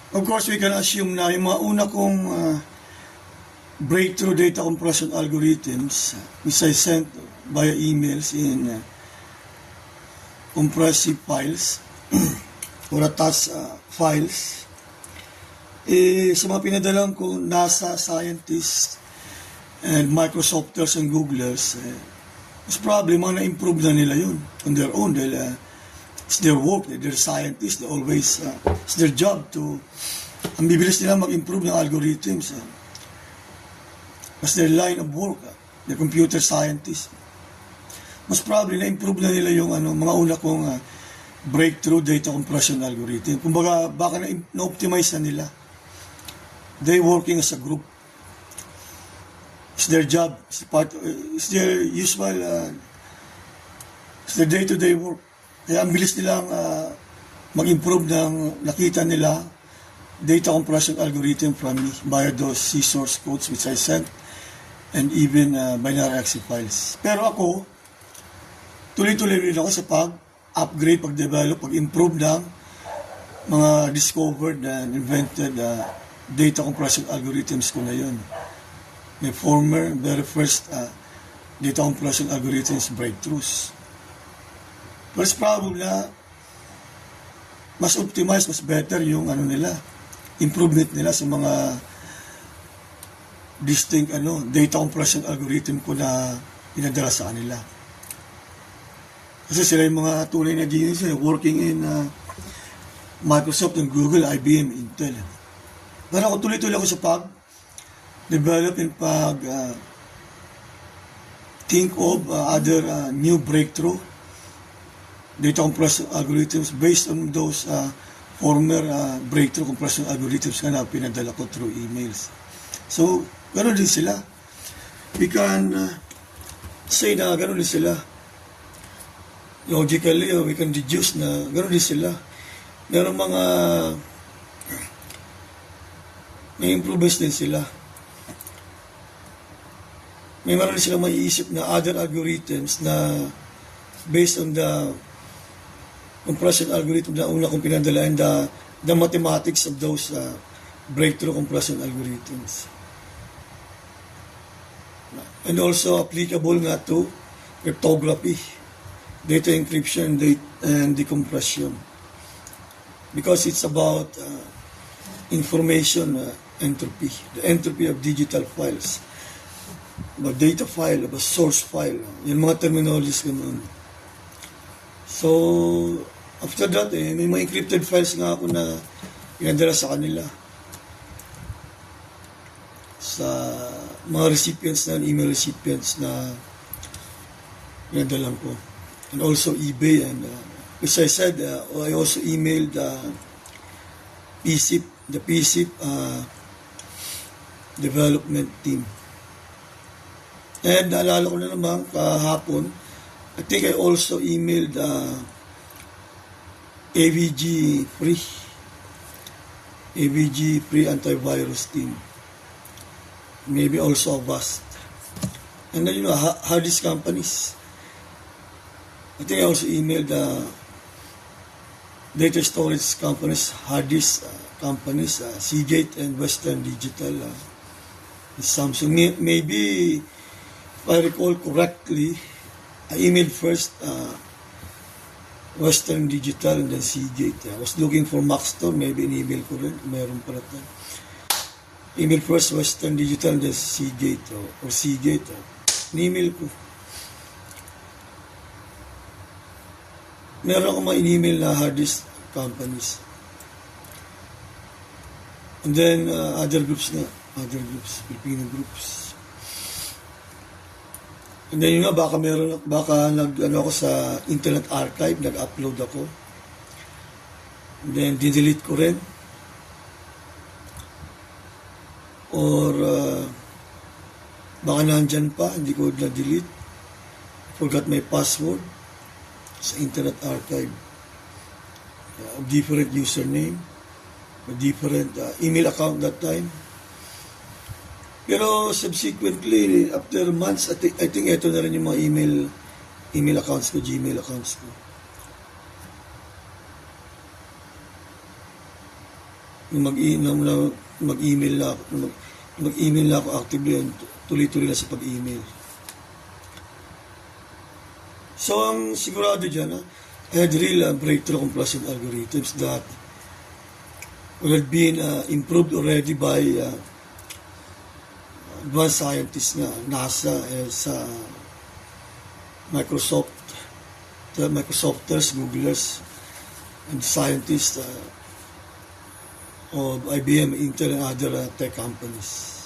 Of course, we can assume na yung mga una kong breakthrough data compression algorithms, which I sent via emails in compressive files or attached files, sa mga pinadalang ko NASA scientists and Microsofters and Googlers, most probably mga na-improve na nila yun on their own dahil it's their work, they're scientists, they always, it's their job to, ang bibilis nila mag-improve ng algorithms. That's their line of work, the computer scientists. Most probably na-improve na nila yung mga una kong breakthrough data compression algorithm. Kumbaga, baka na-optimize na nila. They working as a group. It's their job. It's their usual, it's their day-to-day work. Kaya ang bilis nilang mag-improve ng nakita nila data compression algorithm from me via those C-source codes which I sent and even binary XC files. Pero ako, tuloy-tuloy rin ako sa pag-upgrade, pag-develop, pag-improve ng mga discovered and invented data compression algorithms ko na yun. My former, very first data compression algorithms breakthroughs. First probably na mas optimized, mas better yung nila, improvement nila sa mga distinct data compression algorithm ko na pinadala sa kanila. Kasi sila yung mga tunay na genius working in Microsoft and Google, IBM, Intel. Pero ako tuloy-tuloy ako sa pag-develop and think of other new breakthrough data compression algorithms based on those former breakthrough compression algorithms na pinadala ko through emails. So, gano'n din sila. We can say na gano'n din sila. Logically, we can deduce na gano'n din sila. Meron mga may improvements din sila. May meron din sila maiisip na other algorithms na based on the compression algorithm na una kong pinadala and the mathematics of those breakthrough compression algorithms. And also applicable nga to cryptography, data encryption, and decompression. Because it's about information entropy, the entropy of digital files, about data file, about source file, yung mga terminologies ganun. So, after that, may mga encrypted files nga ako na pinadala sa kanila. Sa mga recipients na, email recipients na pinadalan ko. And also eBay. And as I said, I also emailed the PSIP development team. And naalala ko na naman kahapon, I think I also emailed AVG Free Antivirus Team. Maybe also Avast. And then, hard disk companies. I think I also emailed data storage companies, hard disk companies, Seagate and Western Digital, Samsung. Maybe, if I recall correctly, I emailed first Western Digital and then Seagate. I was looking for Maxtor, maybe in-email ko rin, meron pala ito. Email first Western Digital and then Seagate or Seagate. In-email ko. Meron akong mga in-email na hard disk companies. And then other groups, Filipino groups. And then yun nga, baka ako sa Internet Archive, nag-upload ako. And then, dinelete ko rin. Or, baka nandyan pa, hindi ko na-delete. Forgot my password sa Internet Archive. Different username, different email account that time. Pero subsequently, after months, I think ito na rin yung mga email accounts ko, Gmail accounts ko. mag-email na ako, mag-email na ako actively, and tuloy-tuloy na sa pag-email. So, ang sigurado dyan, I had real breakthrough compression algorithms that would have been improved already by advanced scientists na NASA, sa Microsoft, the Microsofters, Googlers, and scientists of IBM, Intel, and other tech companies.